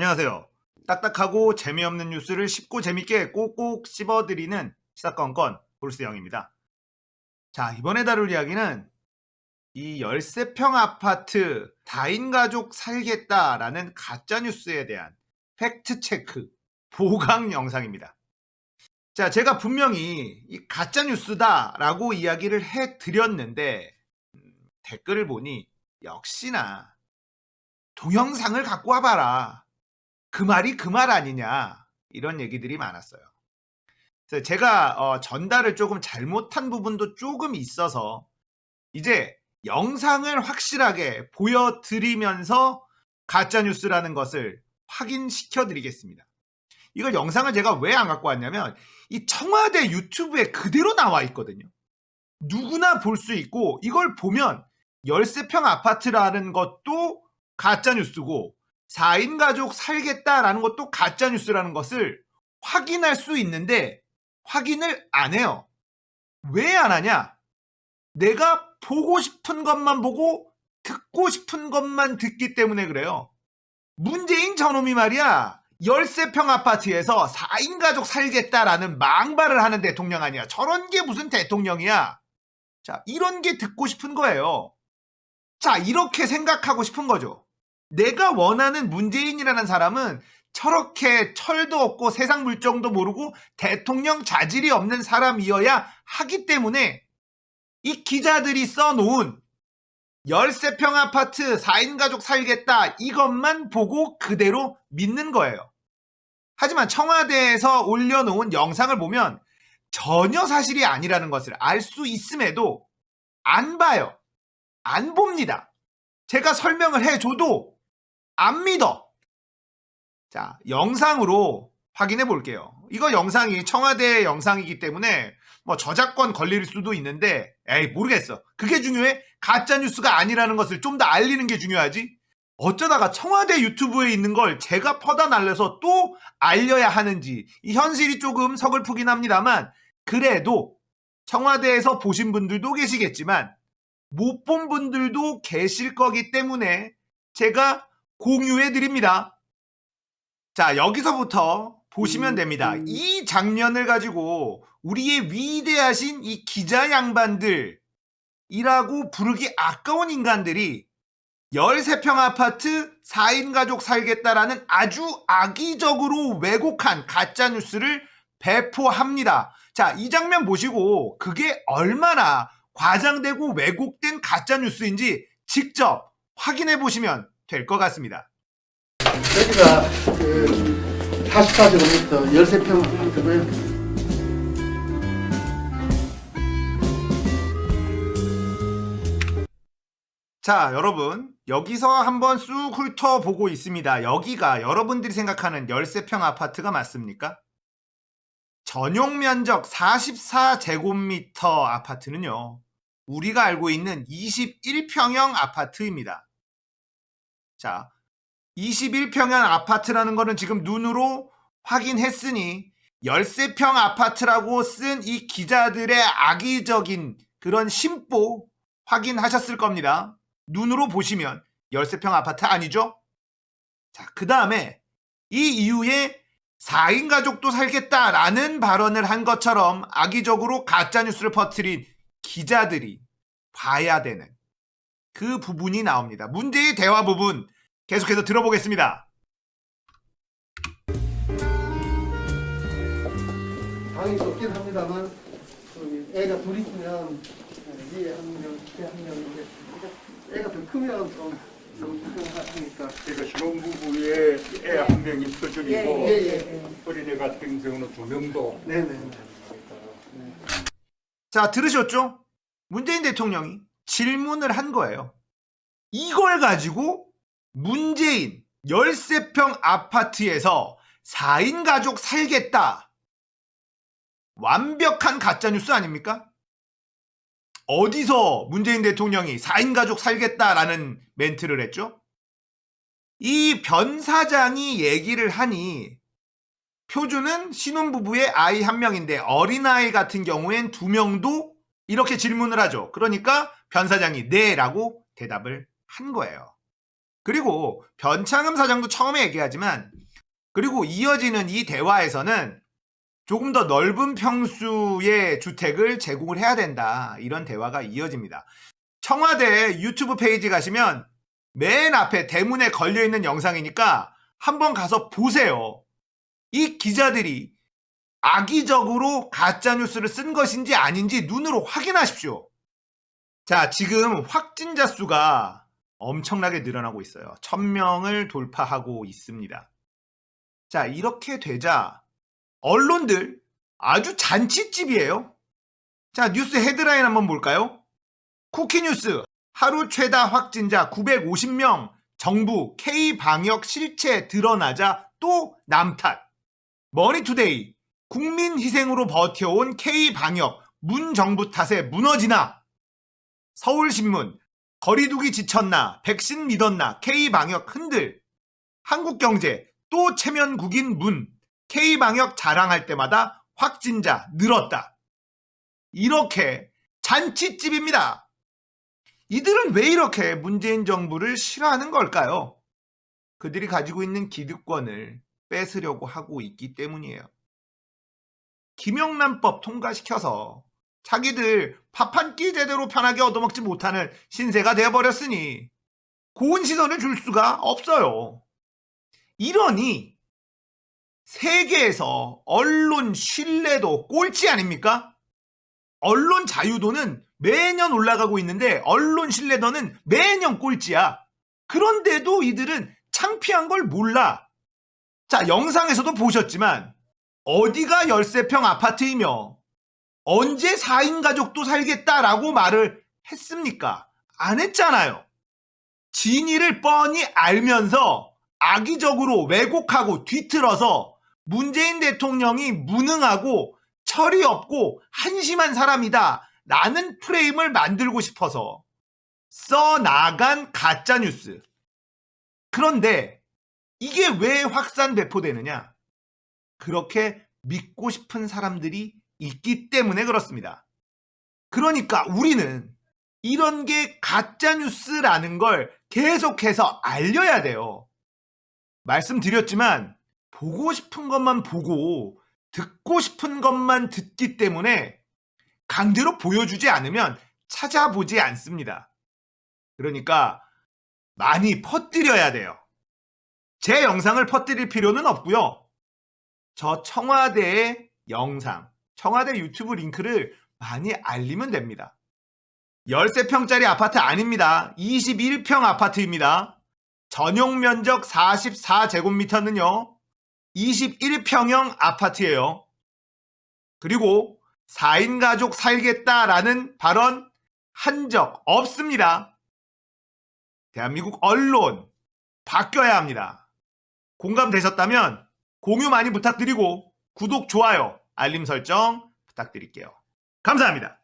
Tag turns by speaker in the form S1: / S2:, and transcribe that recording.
S1: 안녕하세요. 딱딱하고 재미없는 뉴스를 쉽고 재밌게 꼭꼭 씹어드리는 시사건건 볼스영입니다. 자, 이번에 다룰 이야기는 이 13평 아파트 4인 가족 살겠다라는 가짜뉴스에 대한 팩트체크 보강 영상입니다. 자, 제가 분명히 이 가짜뉴스다라고 이야기를 해드렸는데 댓글을 보니 역시나 동영상을 갖고 와봐라. 그 말이 그 말 아니냐 이런 얘기들이 많았어요. 그래서 제가 전달을 조금 잘못한 부분도 조금 있어서 이제 영상을 확실하게 보여드리면서 가짜뉴스라는 것을 확인시켜 드리겠습니다. 이걸 영상을 제가 왜 안 갖고 왔냐면 이 청와대 유튜브에 그대로 나와 있거든요. 누구나 볼 수 있고 이걸 보면 13평 아파트라는 것도 가짜뉴스고 4인 가족 살겠다라는 것도 가짜뉴스라는 것을 확인할 수 있는데 확인을 안 해요. 왜 안 하냐? 내가 보고 싶은 것만 보고 듣고 싶은 것만 듣기 때문에 그래요. 문재인 저놈이 말이야 13평 아파트에서 4인 가족 살겠다라는 망발을 하는 대통령 아니야. 저런 게 무슨 대통령이야. 자, 이런 게 듣고 싶은 거예요. 자, 이렇게 생각하고 싶은 거죠. 내가 원하는 문재인이라는 사람은 저렇게 철도 없고 세상 물정도 모르고 대통령 자질이 없는 사람이어야 하기 때문에 이 기자들이 써놓은 13평 아파트 4인 가족 살겠다 이것만 보고 그대로 믿는 거예요. 하지만 청와대에서 올려놓은 영상을 보면 전혀 사실이 아니라는 것을 알 수 있음에도 안 봐요. 안 봅니다. 제가 설명을 해줘도 안 믿어. 자, 영상으로 확인해 볼게요. 이거 영상이 청와대 영상이기 때문에 뭐 저작권 걸릴 수도 있는데 에이 모르겠어. 그게 중요해? 가짜뉴스가 아니라는 것을 좀 더 알리는 게 중요하지. 어쩌다가 청와대 유튜브에 있는 걸 제가 퍼다 날려서 또 알려야 하는지 이 현실이 조금 서글프긴 합니다만 그래도 청와대에서 보신 분들도 계시겠지만 못 본 분들도 계실 거기 때문에 제가 공유해 드립니다. 자, 여기서부터 보시면 됩니다. 이 장면을 가지고 우리의 위대하신 이 기자 양반들이라고 부르기 아까운 인간들이 13평 아파트 4인 가족 살겠다라는 아주 악의적으로 왜곡한 가짜뉴스를 배포합니다. 자, 이 장면 보시고 그게 얼마나 과장되고 왜곡된 가짜뉴스인지 직접 확인해 보시면 될 것 같습니다.
S2: 여기가 44제곱미터 13평 아파트고요.
S1: 자, 여러분 여기서 한번 쑥 훑어보고 있습니다. 여기가 여러분들이 생각하는 13평 아파트가 맞습니까? 전용 면적 44제곱미터 아파트는요. 우리가 알고 있는 21평형 아파트입니다. 자, 21평형 아파트라는 거는 지금 눈으로 확인했으니 13평 아파트라고 쓴 이 기자들의 악의적인 그런 심보 확인하셨을 겁니다. 눈으로 보시면 13평 아파트 아니죠? 자, 그 다음에 이 이후에 4인 가족도 살겠다라는 발언을 한 것처럼 악의적으로 가짜뉴스를 퍼뜨린 기자들이 봐야 되는 그 부분이 나옵니다. 문제의 대화 부분 계속해서 들어보겠습니다.
S2: 방이 좁긴 합니다만 애가 둘 있으면 위에 한 명, 밑에 한 명인데 애가 더 크면 좀 하니까.
S3: 그러니까 신혼부부에 애 한 명 있어주고 어린애 같은 경우는 2명도.
S2: 네네.
S1: 자, 들으셨죠? 문재인 대통령이 질문을 한 거예요. 이걸 가지고 문재인 13평 아파트에서 4인 가족 살겠다. 완벽한 가짜뉴스 아닙니까? 어디서 문재인 대통령이 4인 가족 살겠다라는 멘트를 했죠? 이 변사장이 얘기를 하니 표준은 신혼부부의 아이 1명인데 어린아이 같은 경우엔 2명도 이렇게 질문을 하죠. 그러니까 변사장이 네 라고 대답을 한 거예요. 그리고 변창흠 사장도 처음에 얘기하지만 그리고 이어지는 이 대화에서는 조금 더 넓은 평수의 주택을 제공을 해야 된다. 이런 대화가 이어집니다. 청와대 유튜브 페이지 가시면 맨 앞에 대문에 걸려있는 영상이니까 한번 가서 보세요. 이 기자들이 악의적으로 가짜뉴스를 쓴 것인지 아닌지 눈으로 확인하십시오. 자, 지금 확진자 수가 엄청나게 늘어나고 있어요. 1000명을 돌파하고 있습니다. 자, 이렇게 되자 언론들 아주 잔치집이에요. 자, 뉴스 헤드라인 한번 볼까요? 쿠키뉴스 하루 최다 확진자 950명 정부 K방역 실체 드러나자 또 남탓. 머니투데이 국민 희생으로 버텨온 K방역 문정부 탓에 무너지나. 서울신문 거리두기 지쳤나 백신 믿었나 K방역 흔들. 한국경제 또 체면국인 문 K방역 자랑할 때마다 확진자 늘었다. 이렇게 잔치집입니다. 이들은 왜 이렇게 문재인 정부를 싫어하는 걸까요? 그들이 가지고 있는 기득권을 뺏으려고 하고 있기 때문이에요. 김영란법 통과시켜서 자기들 밥 한 끼 제대로 편하게 얻어먹지 못하는 신세가 되어버렸으니 고운 시선을 줄 수가 없어요. 이러니 세계에서 언론 신뢰도 꼴찌 아닙니까? 언론 자유도는 매년 올라가고 있는데 언론 신뢰도는 매년 꼴찌야. 그런데도 이들은 창피한 걸 몰라. 자, 영상에서도 보셨지만 어디가 열세평 아파트이며 언제 4인 가족도 살겠다라고 말을 했습니까? 안 했잖아요. 진위를 뻔히 알면서 악의적으로 왜곡하고 뒤틀어서 문재인 대통령이 무능하고 철이 없고 한심한 사람이다 라는 프레임을 만들고 싶어서 써나간 가짜뉴스. 그런데 이게 왜 확산 배포되느냐? 그렇게 믿고 싶은 사람들이 있기 때문에 그렇습니다. 그러니까 우리는 이런 게 가짜뉴스라는 걸 계속해서 알려야 돼요. 말씀드렸지만 보고 싶은 것만 보고 듣고 싶은 것만 듣기 때문에 강제로 보여주지 않으면 찾아보지 않습니다. 그러니까 많이 퍼뜨려야 돼요. 제 영상을 퍼뜨릴 필요는 없고요. 저 청와대의 영상, 청와대 유튜브 링크를 많이 알리면 됩니다. 13평짜리 아파트 아닙니다. 21평 아파트입니다. 전용 면적 44제곱미터는요. 21평형 아파트예요. 그리고 4인 가족 살겠다라는 발언 한 적 없습니다. 대한민국 언론 바뀌어야 합니다. 공감되셨다면 공유 많이 부탁드리고 구독, 좋아요, 알림 설정 부탁드릴게요. 감사합니다.